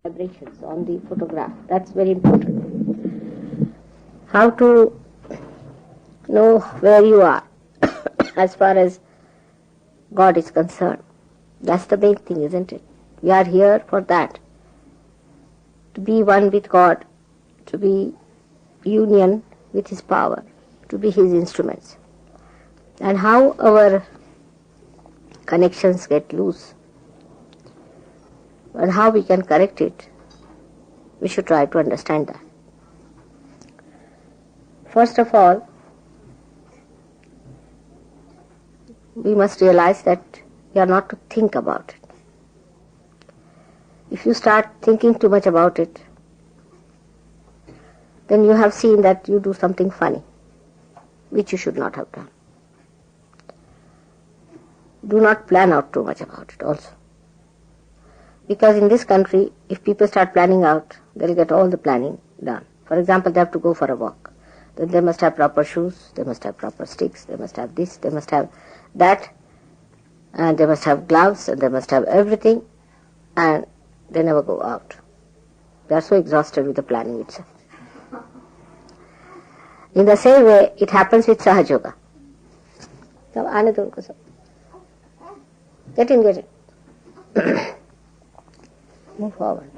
vibrations on the photograph. That's very important. How to know where you are as far as God is concerned. That's the main thing, isn't it? We are here for that. To be one with God, to be union with His power, to be His instruments. And how our connections get loose and how we can correct it, we should try to understand that. First of all, we must realize that we are not to think about it. If you start thinking too much about it, then you have seen that you do something funny, which you should not have done. Do not plan out too much about it also. Because in this country, if people start planning out, they'll get all the planning done. For example, they have to go for a walk. Then they must have proper shoes, they must have proper sticks, they must have this, they must have that, and they must have gloves, and they must have everything, and they never go out. They are so exhausted with the planning itself. In the same way, it happens with Sahaj Yoga. Get in. Move forward.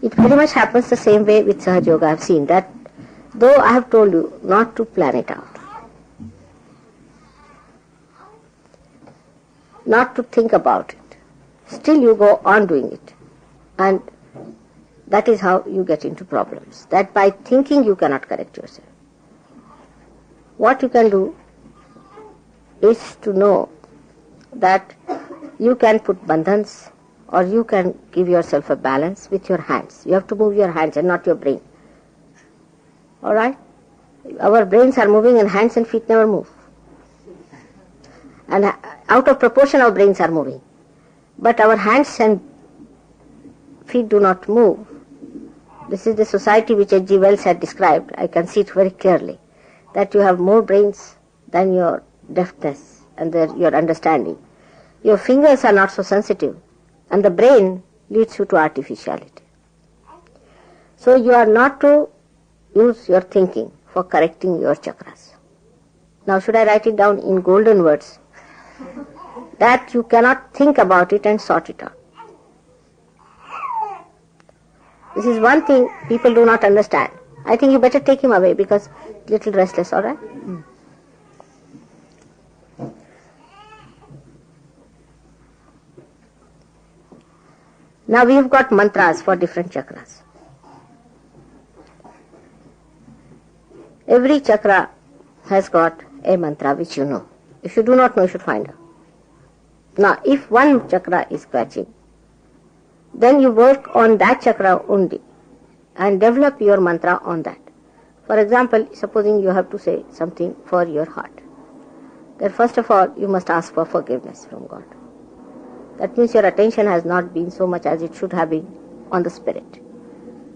It very much happens the same way with Sahaj Yoga. I have seen that, though I have told you not to plan it out, not to think about it, still you go on doing it. And that is how you get into problems. That by thinking you cannot correct yourself. What you can do is to know that you can put bandhans or you can give yourself a balance with your hands. You have to move your hands and not your brain. Alright? Our brains are moving and hands and feet never move. And out of proportion our brains are moving. But our hands and feet do not move. This is the society which H.G. Wells had described. I can see it very clearly. That you have more brains than your deftness and your understanding. Your fingers are not so sensitive, and the brain leads you to artificiality. So you are not to use your thinking for correcting your chakras. Now should I write it down in golden words? That you cannot think about it and sort it out. This is one thing people do not understand. I think you better take him away because little restless, alright? Now we have got mantras for different chakras. Every chakra has got a mantra which you know. If you do not know, you should find out. Now, if one chakra is scratching, then you work on that chakra only and develop your mantra on that. For example, supposing you have to say something for your heart. Then first of all, you must ask for forgiveness from God. That means your attention has not been so much as it should have been on the spirit.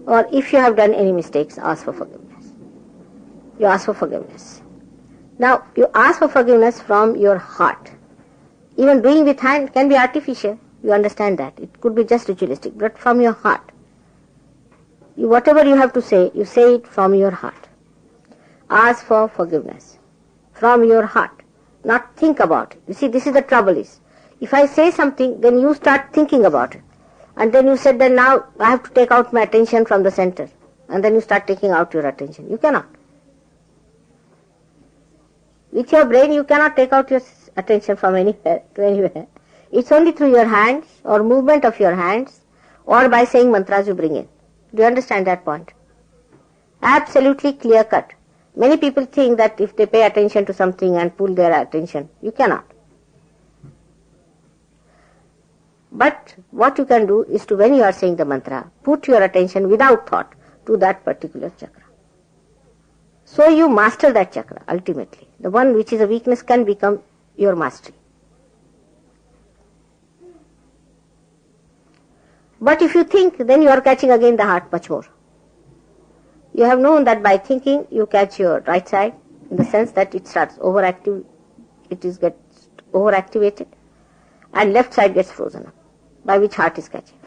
Or if you have done any mistakes, ask for forgiveness. You ask for forgiveness. Now, you ask for forgiveness from your heart. Even doing with hand can be artificial. You understand that. It could be just ritualistic, but from your heart. Whatever you have to say, you say it from your heart. Ask for forgiveness from your heart. Not think about it. You see, this is the trouble is. If I say something, then you start thinking about it. And then you said that now I have to take out my attention from the center. And then you start taking out your attention. You cannot. With your brain, you cannot take out your attention from anywhere to anywhere. It's only through your hands or movement of your hands or by saying mantras you bring in. Do you understand that point? Absolutely clear cut. Many people think that if they pay attention to something and pull their attention, you cannot. But what you can do is to, when you are saying the mantra, put your attention without thought to that particular chakra. So you master that chakra ultimately. The one which is a weakness can become your mastery. But if you think, then you are catching again the heart much more. You have known that by thinking you catch your right side in the sense that it starts overactive, gets overactivated, and left side gets frozen up. by which heart is catching.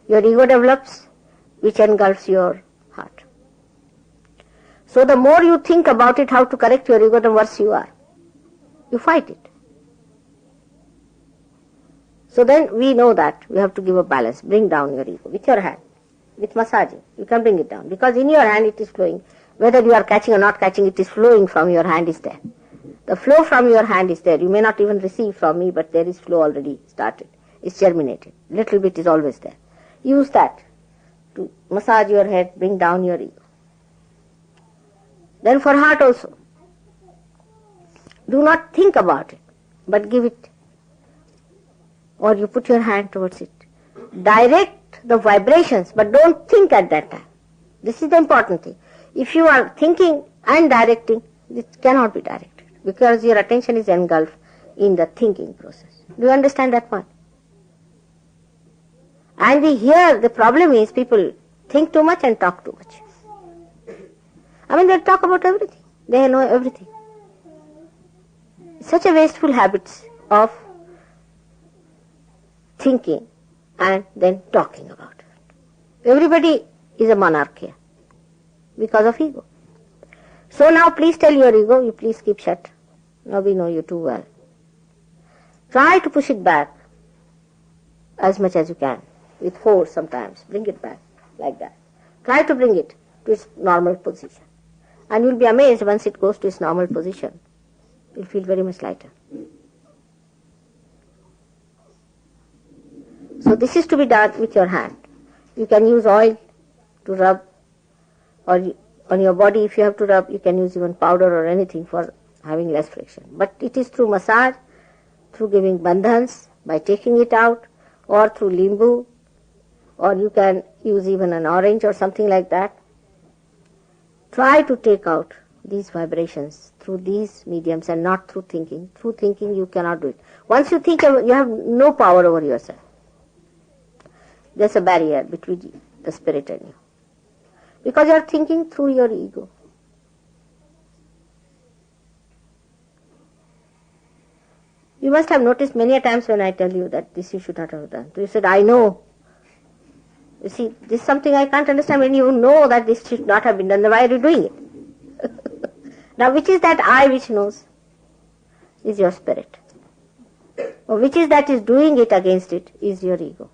Your ego develops, which engulfs your heart. So the more you think about it, how to correct your ego, the worse you are. You fight it. So then we know that we have to give a balance. Bring down your ego with your hand, with massaging. You can bring it down because in your hand it is flowing. Whether you are catching or not catching, it is flowing from your hand is there. The flow from your hand is there. You may not even receive from me, but there is flow already started. It's germinated. Little bit is always there. Use that to massage your head, bring down your ego. Then for heart also. Do not think about it, but give it. Or you put your hand towards it. Direct the vibrations, but don't think at that time. This is the important thing. If you are thinking and directing, it cannot be directed because your attention is engulfed in the thinking process. Do you understand that point? And here the problem is people think too much and talk too much. I mean, they talk about everything. They know everything. Such a wasteful habits of thinking and then talking about it. Everybody is a monarch here because of ego. So now please tell your ego, you please keep shut. Now we know you too well. Try to push it back as much as you can. With force sometimes. Bring it back like that. Try to bring it to its normal position. And you'll be amazed once it goes to its normal position. You'll feel very much lighter. So this is to be done with your hand. You can use oil to rub, or on your body if you have to rub, you can use even powder or anything for having less friction. But it is through massage, through giving bandhans, by taking it out, or through limbu, or you can use even an orange or something like that. Try to take out these vibrations through these mediums and not through thinking. Through thinking you cannot do it. Once you think, you have no power over yourself. There's a barrier between the spirit and you. Because you are thinking through your ego. You must have noticed many a times when I tell you that this you should not have done. You said, I know. You see, this is something I can't understand. When you know that this should not have been done, then why are you doing it? Now, which is that I which knows? Is your spirit. Or which is that is doing it against it? Is your ego.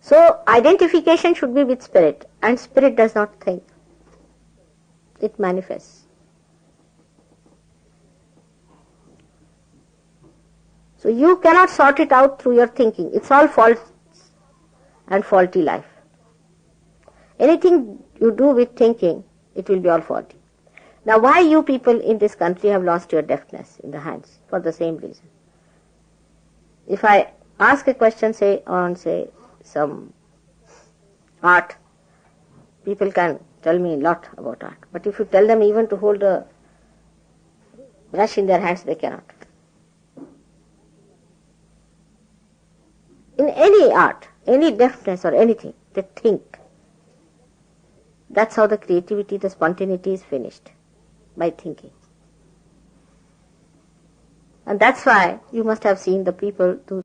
So, identification should be with spirit. And spirit does not think. It manifests. So you cannot sort it out through your thinking. It's all false and faulty life. Anything you do with thinking, it will be all faulty. Now why you people in this country have lost your deafness in the hands? For the same reason. If I ask a question, say some art, people can tell me a lot about art. But if you tell them even to hold a brush in their hands, they cannot. In any art, any deafness or anything, they think. That's how the creativity, the spontaneity is finished, by thinking. And that's why you must have seen the people who